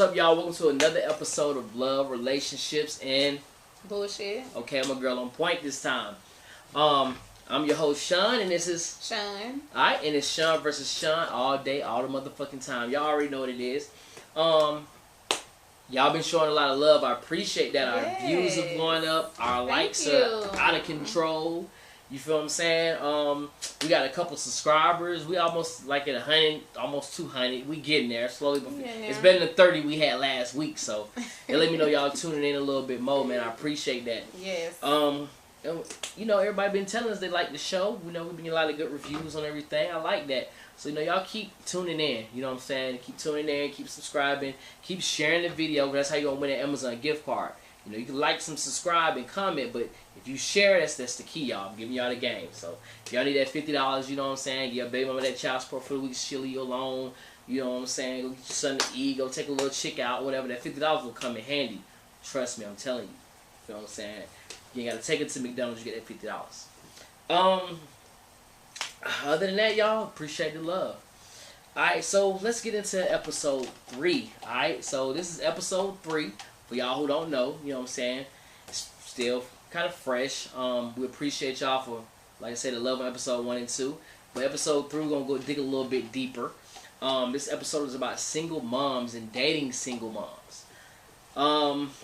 up, y'all? Welcome to another episode of Love, Relationships, and Bullshit. Okay, I'm a girl on point this time. I'm your host, Sean, and this is Sean. Alright, and it's Sean versus Sean all day, all the motherfucking time. Y'all already know what it is. Y'all been showing a lot of love. I appreciate that. Yes. Our views have gone up. Our likes are out of control. You feel what I'm saying? We got a couple subscribers. We almost like at 100, almost 200. We getting there slowly. But it's better than 30 we had last week. So it let me know y'all tuning in a little bit more, man. I appreciate that. Yes. You know, everybody been telling us they like the show. You know, we've been getting a lot of good reviews on everything. I like that. So, you know, y'all keep tuning in. You know what I'm saying? Keep tuning in. Keep subscribing. Keep sharing the video. That's how you're going to win an Amazon gift card. You know, you can like, subscribe, and comment, but if you share, that's the key, y'all. I'm giving y'all the game. So, if y'all need that $50, you know what I'm saying? Give your baby mama that child support for the week, she'll leave you alone. You know what I'm saying? Go get your son to eat, go take a little chick out, whatever. That $50 will come in handy. Trust me, I'm telling you. You know what I'm saying? You ain't got to take it to McDonald's, you get that $50. Other than that, y'all, appreciate the love. Alright, so let's get into episode 3. Alright, so this is episode 3. For y'all who don't know, you know what I'm saying? It's still kind of fresh. We appreciate y'all for, like I said, the love of episode 1 and 2. But episode 3, we're going to go dig a little bit deeper. This episode is about single moms and dating single moms.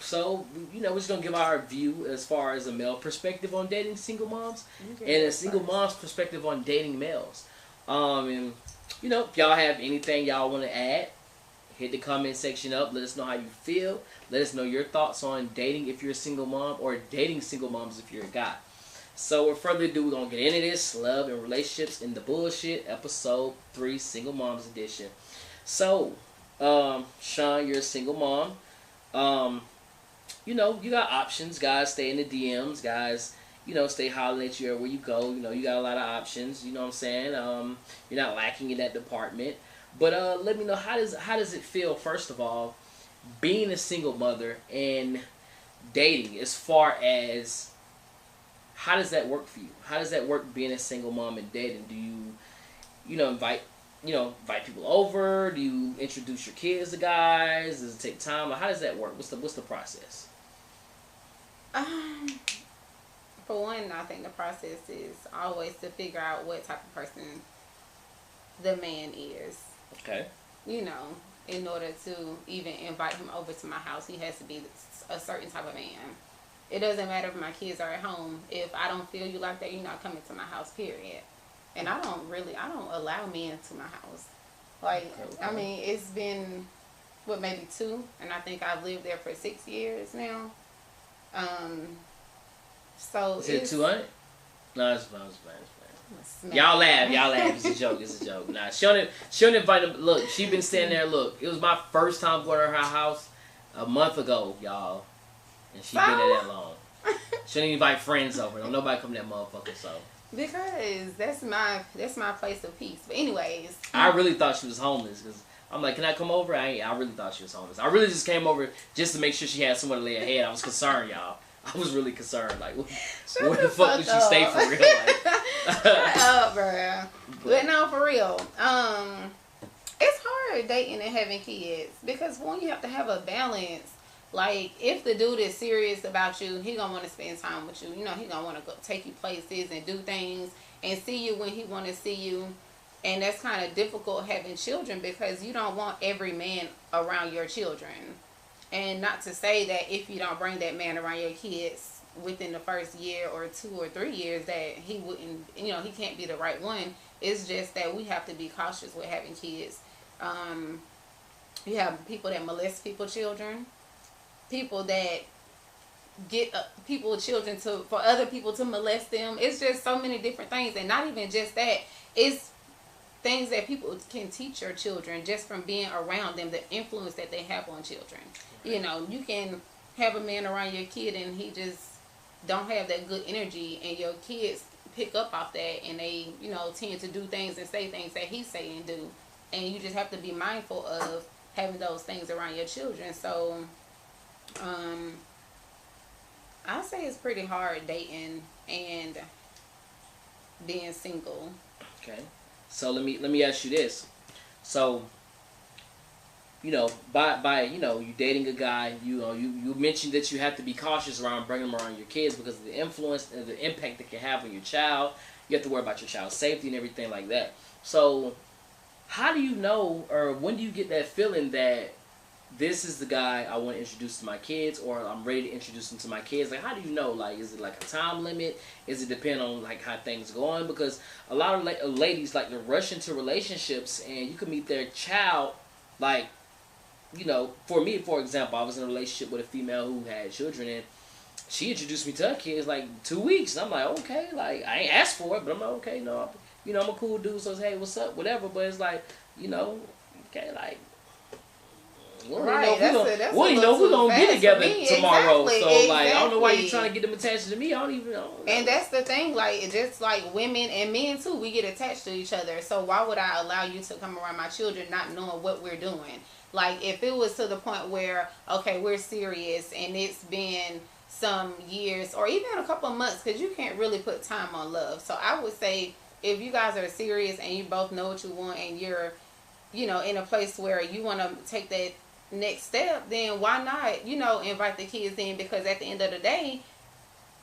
So, you know, we're just going to give our view as far as a male perspective on dating single moms and a single mom's perspective on dating males. And, you know, if y'all have anything y'all want to add, hit the comment section up. Let us know how you feel. Let us know your thoughts on dating if you're a single mom or dating single moms if you're a guy. So, with further ado, we're going to get into this. Love and relationships in the bullshit. Episode 3, Single Moms Edition. So, Sean, you're a single mom. You know, you got options. Guys stay in the DMs. Guys, you know, stay hollering at you everywhere you go. You know, you got a lot of options. You know what I'm saying? You're not lacking in that department. But let me know, how does it feel, first of all, being a single mother and dating, as far as how does that work for you? How does that work, being a single mom and dating? Do you invite people over? Do you introduce your kids to guys? Does it take time? How does that work? What's the process? For one, I think the process is always to figure out what type of person the man is. Okay. You know, in order to even invite him over to my house, he has to be a certain type of man. It doesn't matter if my kids are at home. If I don't feel you like that, you're not coming to my house, period. And I don't allow men to my house. Like, okay. I mean, it's been, maybe 2, and I think I've lived there for 6 years now. So is it 200? No, it's fine. Y'all laugh. It's a joke. Nah, she don't invite him. Look, she been standing there. Look, it was my first time going to her house a month ago, y'all. And she been there that long. She didn't invite friends over. Don't nobody come to that motherfucker, so. Because that's my place of peace. But anyways. I really thought she was homeless, because I'm like, can I come over? I really thought she was homeless. I really just came over just to make sure she had somewhere to lay her head. I was concerned, y'all. I was really concerned. Like, where the fuck did she stay for real? Like, shut up, bro. But no, for real. It's hard dating and having kids, because one, you have to have a balance. Like, if the dude is serious about you, he gonna want to spend time with you. You know, he gonna want to go take you places and do things and see you when he want to see you. And that's kind of difficult having children, because you don't want every man around your children. And not to say that if you don't bring that man around your kids within the first year or 2 or 3 years that he wouldn't, you know, he can't be the right one. It's just that we have to be cautious with having kids. You have people that molest people's children, people that get children for other people to molest them. It's just so many different things, and not even just that. It's things that people can teach your children just from being around them, the influence that they have on children. You know, you can have a man around your kid and he just don't have that good energy, and your kids pick up off that, and they, you know, tend to do things and say things that he say and do. And you just have to be mindful of having those things around your children. So, I say it's pretty hard dating and being single. Okay. So let me ask you this. So, by you dating a guy, you mentioned that you have to be cautious around bringing them around your kids because of the influence and the impact that can have on your child. You have to worry about your child's safety and everything like that. So, how do you know, or when do you get that feeling that this is the guy I want to introduce to my kids, or I'm ready to introduce him to my kids? Like, how do you know? Like, is it like a time limit? Is it depend on like how things go on? Because a lot of ladies like to rush into relationships, and you can meet their child like. For me, for example, I was in a relationship with a female who had children, and she introduced me to her kids like 2 weeks. And I'm like, okay, like I ain't asked for it, but I'm like, okay, no, I'm a cool dude, so hey, what's up, whatever. But it's like, okay, like. Right, we know if we're gonna be together tomorrow. Exactly, so like, I don't know why you're trying to get them attached to me. I don't even know. And that's the thing, like just like women and men too, we get attached to each other. So why would I allow you to come around my children not knowing what we're doing? Like if it was to the point where okay, we're serious and it's been some years or even a couple of months, because you can't really put time on love. So I would say if you guys are serious and you both know what you want and you're in a place where you want to take that next step, then why not invite the kids in? Because at the end of the day,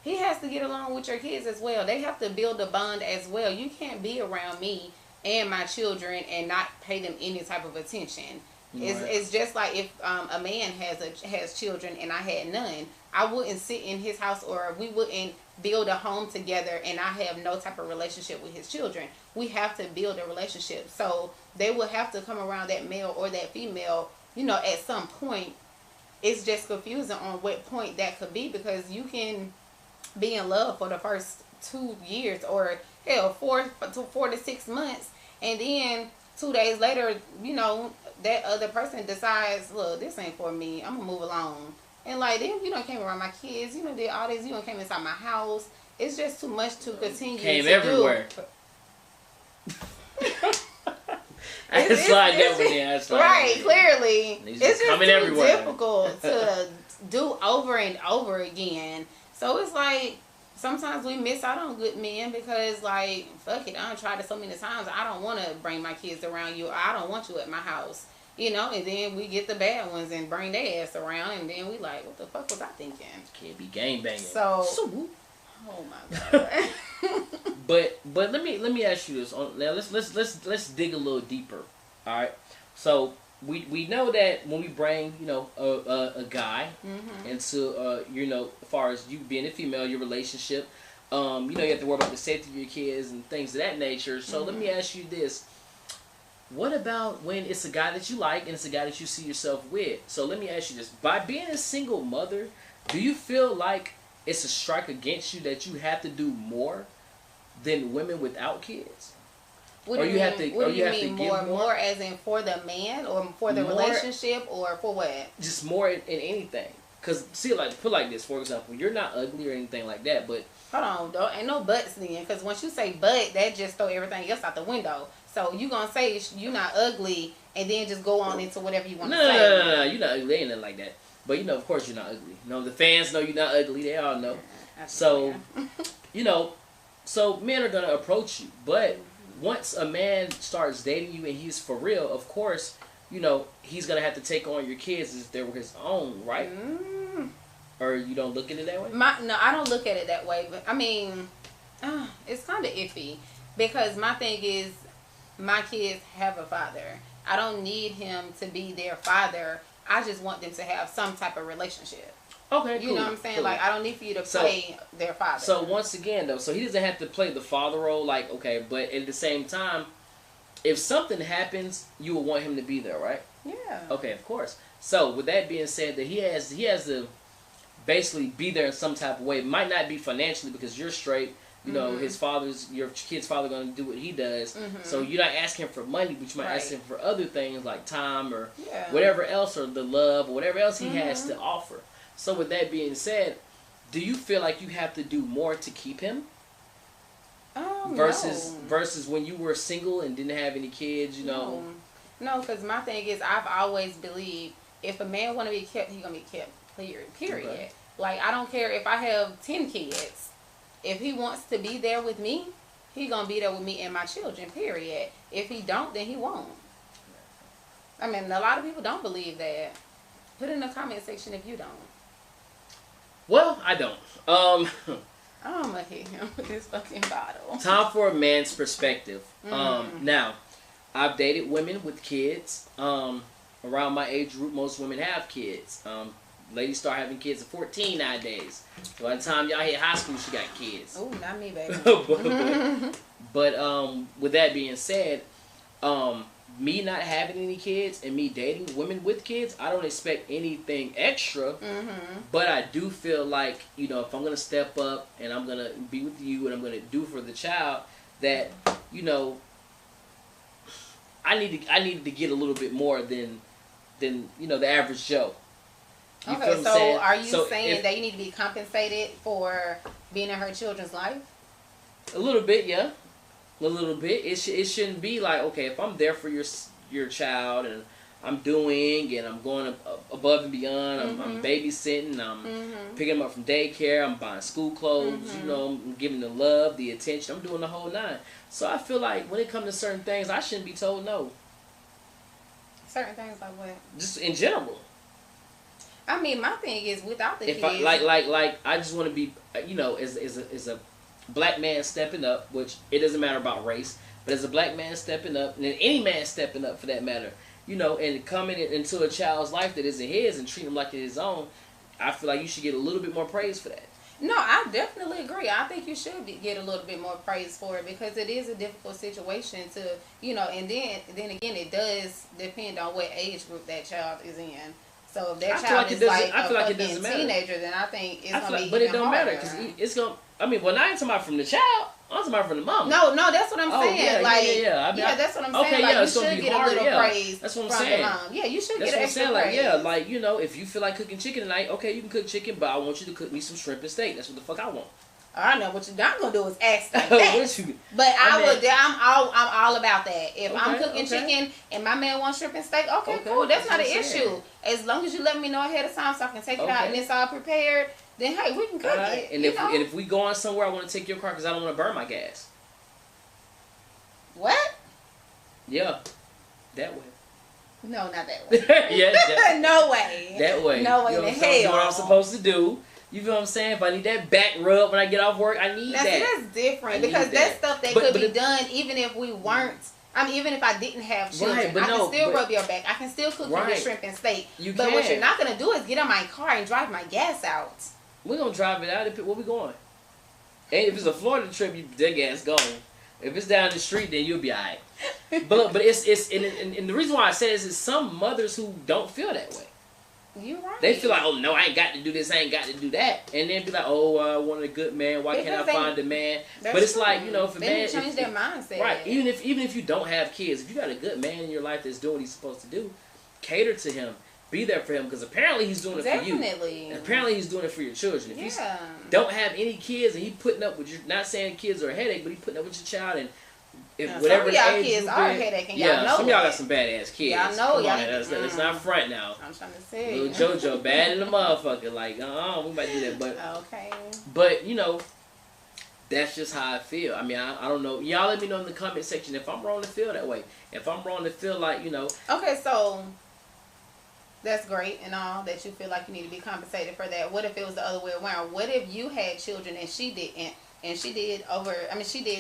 he has to get along with your kids as well. They have to build a bond as well. You can't be around me and my children and not pay them any type of attention. Right. It's just like if a man has children and I had none, I wouldn't sit in his house, or we wouldn't build a home together and I have no type of relationship with his children. We have to build a relationship. So they will have to come around that male or that female at some point. It's just confusing on what point that could be, because you can be in love for the first 2 years or hell 4 to 6 months, and then 2 days later that other person decides, look, this ain't for me, I'm gonna move along. And like, then came around my kids, did all this, came inside my house. It's just too much to continue came to everywhere. Do. It's like that one there. Right, clearly. It's just too everywhere. difficult to do over and over again. So it's like, sometimes we miss out on good men because, like, fuck it, I done tried it so many times. I don't want to bring my kids around you. I don't want you at my house. And then we get the bad ones and bring their ass around, and then we like, what the fuck was I thinking? Can't be gang banging. So, oh my god. But let me ask you this. Now let's dig a little deeper. All right. So we know that when we bring a guy into as far as you being a female, your relationship, you have to worry about the safety of your kids and things of that nature. So let me ask you this. What about when it's a guy that you like and it's a guy that you see yourself with? So let me ask you this. By being a single mother, do you feel like it's a strike against you that you have to do more than women without kids? What do you mean more as in for the man or for the relationship or for what? Just more in anything. Because, see, like, put like this, for example, you're not ugly or anything like that, but... Hold on, though. Ain't no buts then. Because once you say butt, that just throw everything else out the window. So you gonna say you're not ugly and then just go on into whatever you want to say. No, you're not ugly. Ain't nothing like that. But, of course you're not ugly. The fans know you're not ugly. They all know. So, so men are going to approach you. But once a man starts dating you and he's for real, of course, he's going to have to take on your kids as if they were his own, right? Or you don't look at it that way? No, I don't look at it that way. But, I mean, it's kind of iffy. Because my thing is, my kids have a father. I don't need him to be their father. I just want them to have some type of relationship. Okay, cool. You know what I'm saying? Cool. Like, I don't need for you to play their father. So, once again, though, so he doesn't have to play the father role, like, okay, but at the same time, if something happens, you will want him to be there, right? Yeah. Okay, of course. So, with that being said, that he has to basically be there in some type of way. It might not be financially because you're straight. Your kid's father going to do what he does. So you're not asking him for money, but you might ask him for other things like time or whatever else, or the love or whatever else he has to offer. So with that being said, do you feel like you have to do more to keep him? Versus when you were single and didn't have any kids, No, because my thing is, I've always believed if a man want to be kept, he's going to be kept, period. Okay. Like, I don't care if I have 10 kids. If he wants to be there with me, he going to be there with me and my children, period. If he don't, then he won't. I mean, a lot of people don't believe that. Put it in the comment section if you don't. Well, I don't. I'm gonna hit him with this fucking bottle. Time for a man's perspective. Mm-hmm. Now, I've dated women with kids. Around my age group, most women have kids. Ladies start having kids at 14 nowadays. So by the time y'all hit high school, she got kids. Oh, not me, baby. but with that being said, me not having any kids and me dating women with kids, I don't expect anything extra. Mm-hmm. But I do feel like, you know, if I'm gonna step up and I'm gonna be with you and I'm gonna do for the child, that, you know, I needed to get a little bit more than you know, the average Joe. You Okay, so are you saying if, that you need to be compensated for being in her children's life? A little bit, yeah. A little bit. It shouldn't be like, okay, if I'm there for your child and I'm doing and I'm going above and beyond, I'm babysitting, I'm picking them up from daycare, I'm buying school clothes, you know, I'm giving the love, the attention, I'm doing the whole nine. So I feel like when it comes to certain things, I shouldn't be told no. Certain things like what? Just in general. I mean, my thing is without the If kids. I just want to be, you know, as a black man stepping up, which it doesn't matter about race, but as a black man stepping up, and any man stepping up for that matter, you know, and coming into a child's life that isn't his and treating him like it's his own, I feel like you should get a little bit more praise for that. No, I definitely agree. I think you should get a little bit more praise for it because it is a difficult situation to, you know, and then again, it does depend on what age group that child is in. So if that child is like a fucking teenager, then I think it's gonna be even harder. But it don't matter because it's gonna. I mean, well, now I'm talking about from the child. I'm talking about from the mom. No, that's what I'm saying. Yeah, that's what I'm saying. Like, you should get a little praise. That's what I'm saying. Mom. Yeah, you should get extra praise. Like, yeah, like, you know, if you feel like cooking chicken tonight, okay, you can cook chicken, but I want you to cook me some shrimp and steak. That's what the fuck I want. I know what you're not gonna do is ask like that. But I'm all about that. If I'm cooking chicken and my man wants shrimp and steak, okay, cool. That's not an issue. As long as you let me know ahead of time so I can take it out and it's all prepared, then hey, we can cook it. And if we go on somewhere, I want to take your car because I don't want to burn my gas. What? Yeah, that way. No, not that way. Yeah, no way. That way. No way. You know what I'm supposed to do. You feel what I'm saying? If I need that back rub when I get off work, I need that. That's different because that's stuff that could be done even if we weren't. I mean, even if I didn't have children, I can still rub your back. I can still cook you the shrimp and steak. But what you're not gonna do is get in my car and drive my gas out. We're gonna drive it out. Where we going? And if it's a Florida trip, that gas gone. If it's down the street, then you'll be alright. But it's and the reason why I say this is some mothers who don't feel that way. You're right. They feel like, oh no, I ain't got to do this, I ain't got to do that, and then be like, oh, I want a good man. Why can't I find a man? But it's like, you know, if a man change their mindset, right? Even if you don't have kids, if you got a good man in your life that's doing what he's supposed to do, cater to him, be there for him, because apparently he's doing it for you. And apparently he's doing it for your children. If you don't have any kids and he putting up with your, not saying kids are a headache, but he putting up with your child and. If whatever some of y'all kids are a headache, and y'all know some of y'all got some badass kids. Y'all know, Let's not front now. I'm trying to say, little JoJo, bad in the motherfucker. Like, we might do that, but okay. But you know, that's just how I feel. I mean, I don't know. Y'all let me know in the comment section if I'm wrong to feel that way. If I'm wrong to feel like, you know. Okay, so that's great and all that you feel like you need to be compensated for that. What if it was the other way around? What if you had children and she didn't? And she did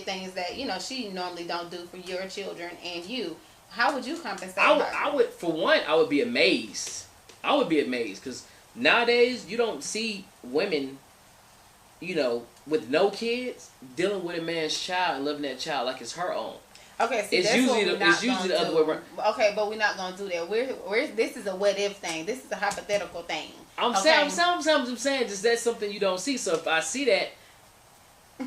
things that, you know, she normally don't do for your children and you. How would you compensate her? I would, for one, I would be amazed. I would be amazed because nowadays you don't see women, you know, with no kids dealing with a man's child and loving that child like it's her own. Okay, see, it's usually the other way around. Okay, but we're not gonna do that. This is a what if thing. This is a hypothetical thing. I'm saying just that's something you don't see. So if I see that,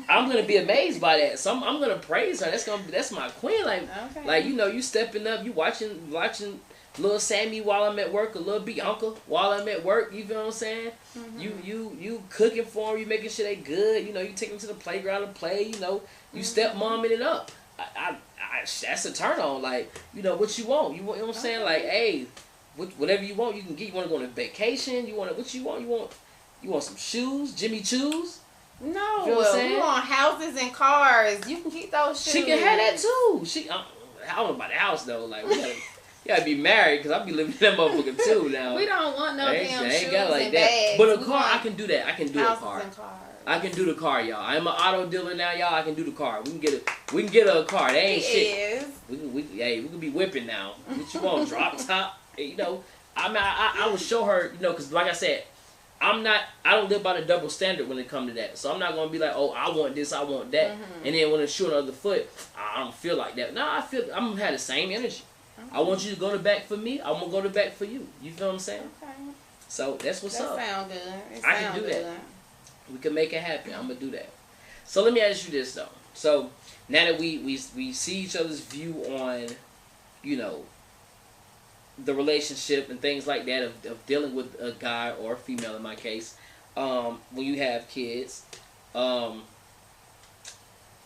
I'm gonna be amazed by that. So I'm gonna praise her. That's my queen. Like you know, you stepping up. You watching little Sammy while I'm at work, or little Bianca while I'm at work. You feel what I'm saying? Mm-hmm. You cooking for them. You making sure they good. You know, you take them to the playground to play. You know, you step momming it up. I that's a turn on. Like, you know what you want. You know what I'm saying? Like, hey, whatever you want, you can get. You want to go on a vacation? You want what you want? You want some shoes? Jimmy Choos? No, you want houses and cars. You can keep those shoes. She can have that too. I don't know about the house though. Like, You gotta be married because I be living in that motherfucker too now. We don't want no damn shoes like and that. bags. But a car, I can do that. I can do a car. And cars. I can do the car, y'all. I'm an auto dealer now, y'all. I can do the car. We can get a car. That ain't shit. We can be whipping now. What you want? Drop top? You know, I will show her. You know, because like I said, I don't live by the double standard when it comes to that. So I'm not gonna be like, oh, I want this, I want that, and then when I shoot another foot, I don't feel like that. No, I'm gonna have the same energy. Okay. I want you to go to bat for me. I'm gonna go to bat for you. You feel what I'm saying? Okay. So that's what's up. That sound good. I can do that. We can make it happen. I'm gonna do that. So let me ask you this though. So now that we see each other's view on, you know, the relationship and things like that of dealing with a guy or a female in my case, when you have kids, the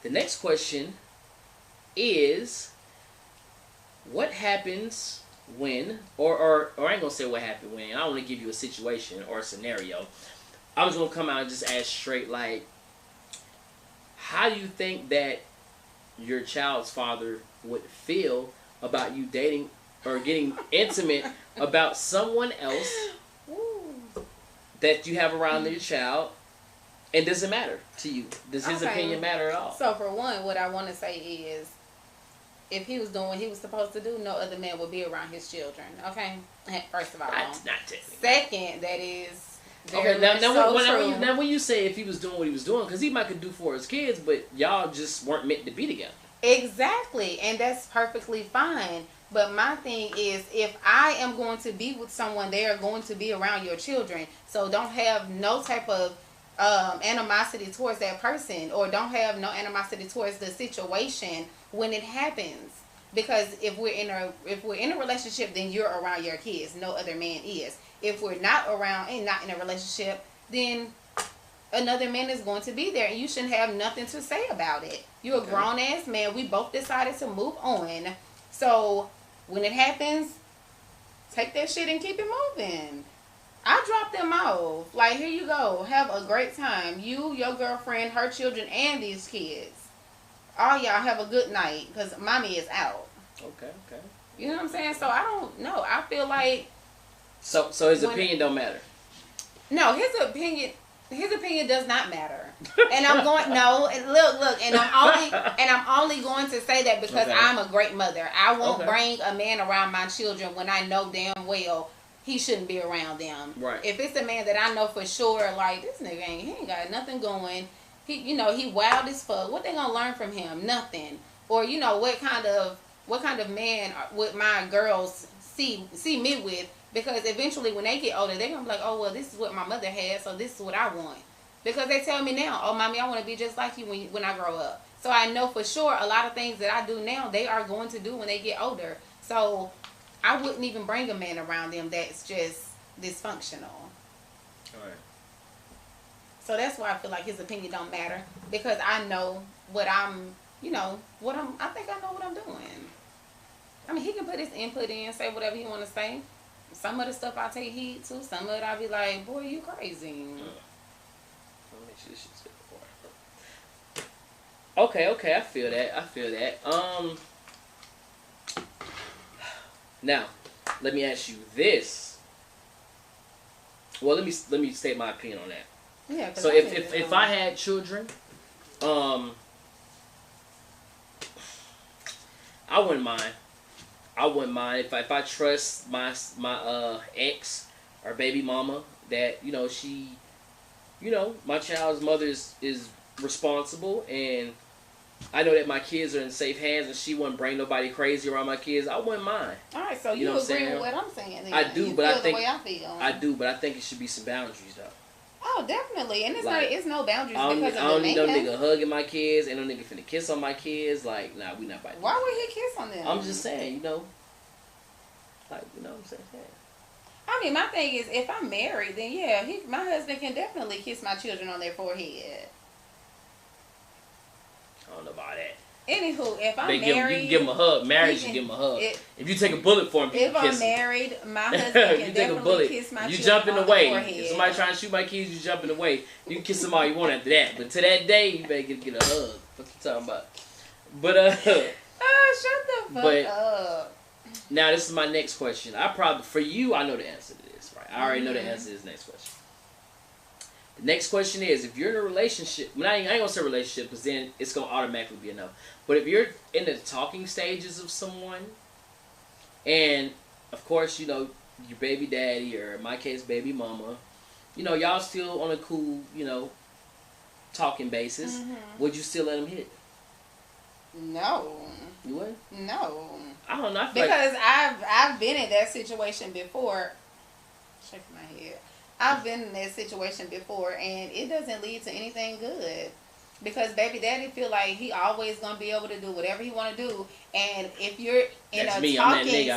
next question is, what happens when, or I ain't gonna say what happened when. I don't want to give you a situation or a scenario. I'm just gonna come out and just ask straight, like, how do you think that your child's father would feel about you dating or getting intimate about someone else that you have around your child, and does it matter to you? Does his opinion matter at all? So for one, what I want to say is, if he was doing what he was supposed to do, no other man would be around his children. Okay, first of all. Not technically. Second, that is. Okay, now when you say if he was doing what he was doing, because he might could do for his kids, but y'all just weren't meant to be together. Exactly, and that's perfectly fine. But my thing is, if I am going to be with someone, they are going to be around your children. So don't have no type of animosity towards that person, or don't have no animosity towards the situation when it happens. Because if we're in a relationship, then you're around your kids. No other man is. If we're not around and not in a relationship, then another man is going to be there, and you shouldn't have nothing to say about it. You're a grown ass man. We both decided to move on. So when it happens, take that shit and keep it moving. I dropped them off. Like, here you go. Have a great time. You, your girlfriend, her children, and these kids. All y'all have a good night, because mommy is out. Okay. You know what I'm saying? So I don't know. I feel like... So his opinion don't matter? No, his opinion does not matter. And I'm going... No, and look, and I'm only going to say that because I'm a great mother. I won't bring a man around my children when I know damn well he shouldn't be around them. Right. If it's a man that I know for sure, like, this nigga he ain't got nothing going. He wild as fuck. What they gonna learn from him? Nothing. Or what kind of man would my girls see me with? Because eventually when they get older, they're gonna be like, oh well, this is what my mother had, so this is what I want. Because they tell me now, oh mommy, I want to be just like you when I grow up. So I know for sure a lot of things that I do now, they are going to do when they get older. So I wouldn't even bring a man around them that's just dysfunctional. All right. So that's why I feel like his opinion don't matter, because I know what I think I know what I'm doing. I mean, he can put his input in, say whatever he want to say. Some of the stuff I take heed to, some of it I be like, boy, you crazy. Let me make sure this shit's good for. Okay, I feel that. Now, let me ask you this. Well, let me state my opinion on that. Yeah, so if I had children, I wouldn't mind. If I trust my ex or baby mama that she, my child's mother is responsible, and I know that my kids are in safe hands, and she wouldn't bring nobody crazy around my kids, I wouldn't mind. All right, so you agree with what I'm saying? Then. I do, you but feel I think the way I feel. I do, but I think it should be some boundaries though. Oh, definitely, and it's no boundaries I because don't of need the no man. nigga hugging my kids, and no nigga finna kiss on my kids. Like, nah, we not about to. Why would he kiss on them? I'm just saying, like, what I'm saying. I mean, my thing is, if I'm married, then yeah, my husband can definitely kiss my children on their forehead. I don't know about that. Anywho, if I'm married... You can give him a hug. Married, you give him a hug. If you take a bullet for him, you can kiss him. If I'm married, my husband can definitely kiss my children you jumping away. Forehead. If somebody trying to shoot my kids, you jumping away. You can kiss them all you want after that. But to that day, you better get a hug. What you talking about? But, shut the fuck up. Now this is my next question. For you, I know the answer to this, right? I already know the answer to this next question. The next question is, if you're in a relationship, I ain't gonna say relationship because then it's gonna automatically be a no. But if you're in the talking stages of someone, and of course, you know, your baby daddy, or in my case, baby mama, you know, y'all still on a cool, you know, talking basis, would you still let him hit? No. You would? No. I don't know. Because I've been in that situation before. Shaking my head. I've been in that situation before, and it doesn't lead to anything good. Because baby daddy feel like he always gonna be able to do whatever he want to do, and if you're in talking stage,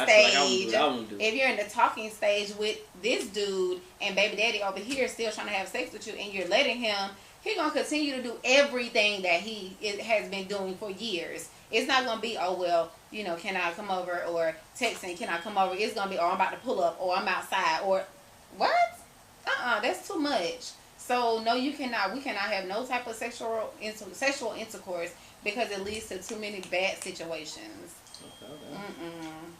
if you're in the talking stage with this dude and baby daddy over here still trying to have sex with you, and you're letting him, he gonna continue to do everything that he has been doing for years. It's not gonna be, oh well, you know, can I come over, or texting, can I come over? It's gonna be, oh, I'm about to pull up, or I'm outside, or what? That's too much. So no, you cannot. We cannot have no type of sexual intercourse because it leads to too many bad situations. Okay.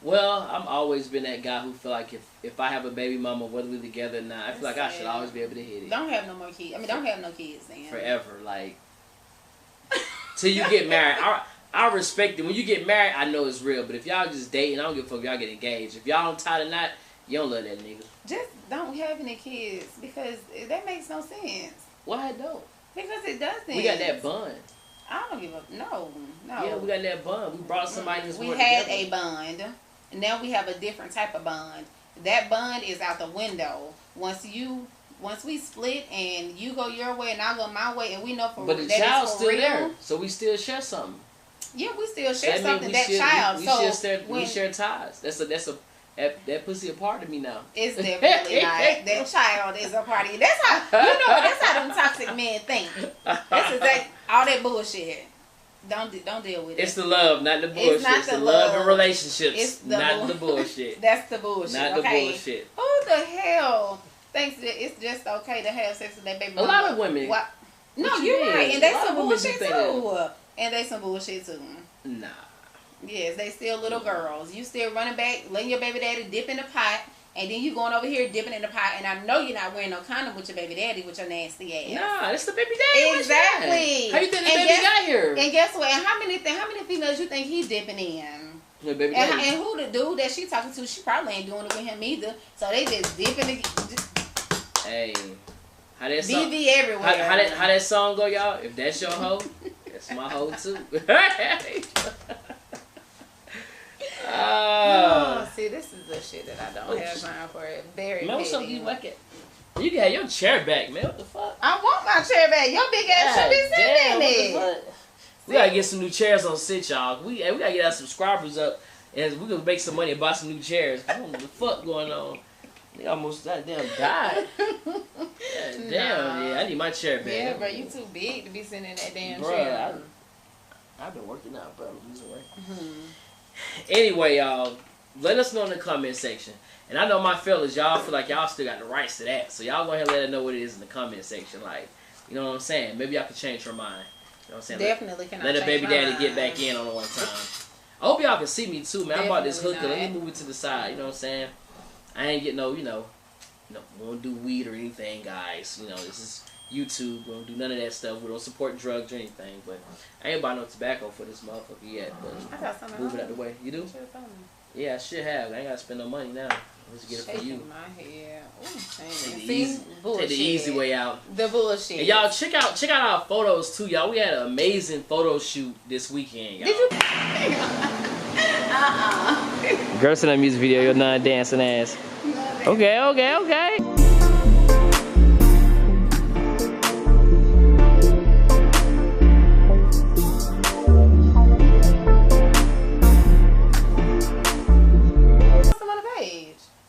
Well, I've always been that guy who feel like if I have a baby mama, whether we're together or not, I feel like I should always be able to hit it. Don't have no more kids. I mean, don't have no kids then. Forever, like till you get married. I respect it. When you get married, I know it's real. But if y'all just dating, I don't give a fuck if y'all get engaged. If y'all don't tie the knot, you don't love that nigga. Just don't have any kids because that makes no sense. Why it don't? Because it doesn't. We got that bond. I don't give a no. Yeah, we got that bond. We brought somebody in this world. We had a bond. And now we have a different type of bond. That bond is out the window. Once we split and you go your way and I go my way, and we know for but the child's still real, there, so we still share something. Yeah, we still share something. We share ties. That pussy a part of me now. It's definitely not. That child is a part of you. That's how that's how them toxic men think. That's exactly all that bullshit. Don't deal with it. It's the love, not the bullshit. It's the love and relationships, it's not the bullshit. That's the bullshit. Not the bullshit. Who the hell thinks that it's just okay to have sex with that baby? A lot of women. What? No, you're right, and they some bullshit too. And they some bullshit too. Nah. Yes, they still little girls. You still running back, letting your baby daddy dip in the pot, and then you going over here dipping in the pot, and I know you're not wearing no condom with your baby daddy with your nasty ass. Nah, it's the baby daddy. Exactly. How you think the baby got here? And guess what? And how many females you think he's dipping in? The baby daddy. And who the dude that she talking to? She probably ain't doing it with him either. So they just dipping. Hey, how that song? BV everywhere. How that song go, y'all? If that's your hoe, that's my hoe too. See, this is the shit that I don't have time for. It very. Man, what's up? You like it? You can have your chair back, man. What the fuck? I want my chair back. Your big ass should be sitting in it. We gotta get some new chairs on sit, y'all. We gotta get our subscribers up, and we gonna make some money and buy some new chairs. I don't know what the fuck going on. They almost goddamn died. Damn, yeah. I need my chair back. Yeah, bro, you too big to be sitting in that damn chair. I've been working out, bro. I'm losing weight. Anyway, y'all, let us know in the comment section. And I know my fellas, y'all feel like y'all still got the rights to that. So y'all go ahead and let us know what it is in the comment section. Like, you know what I'm saying? Maybe y'all can change her mind. You know what I'm saying? Definitely can. Let a baby daddy get back in on the one time. I hope y'all can see me too, man. I'm about this hookah. Let me move it to the side. You know what I'm saying? I ain't get no, won't do weed or anything, guys. You know, this is YouTube. We don't do none of that stuff. We don't support drugs or anything. But I ain't buy no tobacco for this motherfucker yet. But move it out the way. You do? Yeah, I should have. I ain't gotta spend no money now. Let's get it for you. My head. Take the easy way out. The bullshit. And y'all check out our photos too, y'all. We had an amazing photo shoot this weekend, y'all. Did you? Girls in that music video, you're not dancing ass. Okay.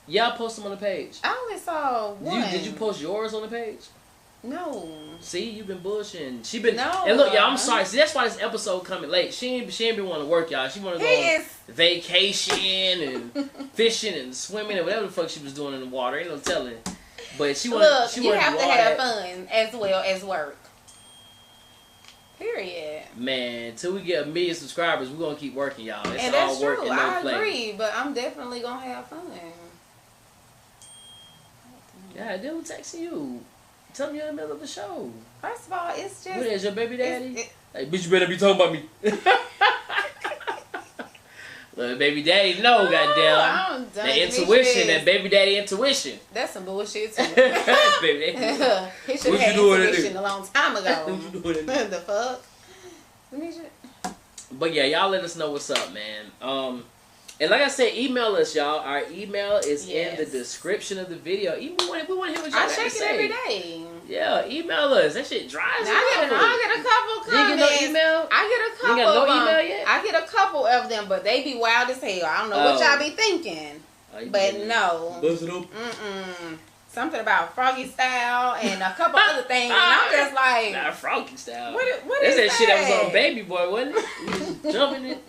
Yeah, I post them on the page. I only saw one. Did you post yours on the page? No. See, you've been bullshitting. She been. No. And look, y'all, I'm sorry. See, that's why this episode coming late. She ain't been wanting to work, y'all. She want to go on vacation and fishing and swimming and whatever the fuck she was doing in the water. Ain't no telling. But she wanted. Look, you have to have fun as well as work. Period. Man, till we get 1 million subscribers, we're gonna keep working, y'all. It's And all that's work true. and no I play. agree, but I'm definitely gonna have fun. Yeah, dude, texting you. Tell me you're in the middle of the show. First of all, it's just. What is your baby daddy? Hey, bitch, you better be talking about me. Look, baby daddy, no, goddamn. That intuition, that baby daddy intuition. That's some bullshit too. Baby daddy. He should have had intuition a long time ago. What you doing in there? The fuck? But yeah, y'all let us know what's up, man. And like I said, email us, y'all. Our email is in the description of the video. Even we want to hear what y'all got to say. I check it every day. Yeah, email us. That shit dries. I get a couple comments. You get no email? I get a couple. You got no email yet? I get a couple of them, but they be wild as hell. I don't know what y'all be thinking. But no. Buzz it up. Something about Froggy Style and a couple other things. And I'm just like. Nah, Froggy Style. What That's is that shit that was on Baby Boy, wasn't it? We was jumping it.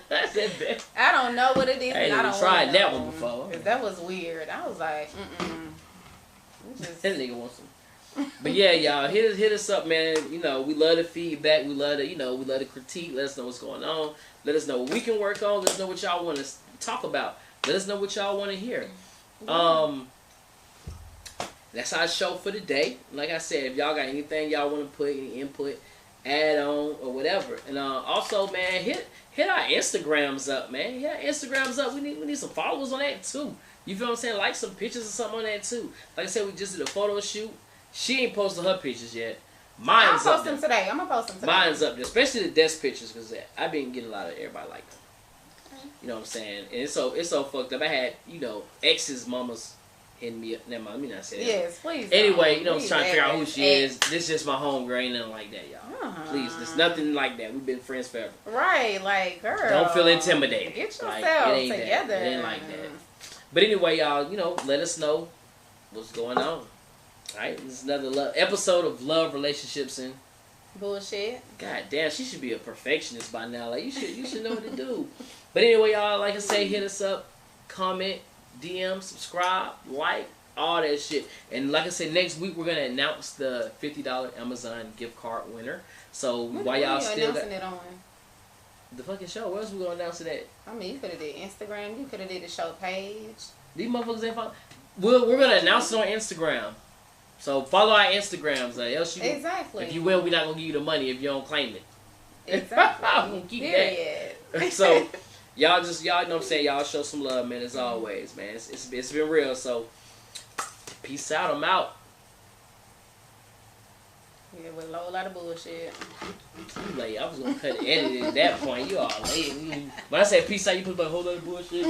That's that bad. I don't know what it is. I ain't even tried that one before. That was weird. I was like, That nigga wants some. But yeah, y'all, hit us up, man. You know, we love the feedback. We love we love the critique. Let us know what's going on. Let us know what we can work on. Let us know what y'all want to talk about. Let us know what y'all want to hear. That's our show for today. Like I said, if y'all got anything y'all want to put, any input, add on, or whatever. And also, man, hit our Instagrams up, man. Hit our Instagrams up. We need some followers on that too. You feel what I'm saying? Like some pictures or something on that too. Like I said, we just did a photo shoot. She ain't posted her pictures yet. Mine's I'll up post them today. I'm gonna post them today. Mine's up there, especially the desk pictures, because I've been getting a lot of everybody like them. You know what I'm saying? And it's so fucked up. I had, ex's mamas hitting me up. Never mind, let me not say that. Yes, please. Anyway, I was trying to figure out who she is. This is just my homegirl. Ain't nothing like that, y'all. Please, there's nothing like that. We've been friends forever. Right, like, girl. Don't feel intimidated. Get yourself it together. That. It ain't like that. But anyway, y'all, let us know what's going on. Alright, this is another episode of Love, Relationships, and Bullshit. God damn, she should be a perfectionist by now. Like, you should know what to do. But anyway, y'all, like I say, hit us up, comment, DM, subscribe, like, all that shit. And like I said, next week we're gonna announce the $50 Amazon gift card winner. So while y'all still got it on the fucking show, where else we gonna announce it at? I mean, you could have did Instagram. You could have did the show page. These motherfuckers ain't follow. We're gonna announce it on Instagram. So follow our Instagrams. Else exactly. If you win, we're not gonna give you the money if you don't claim it. Exactly. I'm gonna keep that. So y'all know what I'm saying. Y'all show some love, man. As always, man. It's been real. So peace out. I'm out. Yeah, with a whole lot of bullshit. You late. I was gonna cut the edit at that point. You all late. When I say peace out, you put a whole lot of bullshit.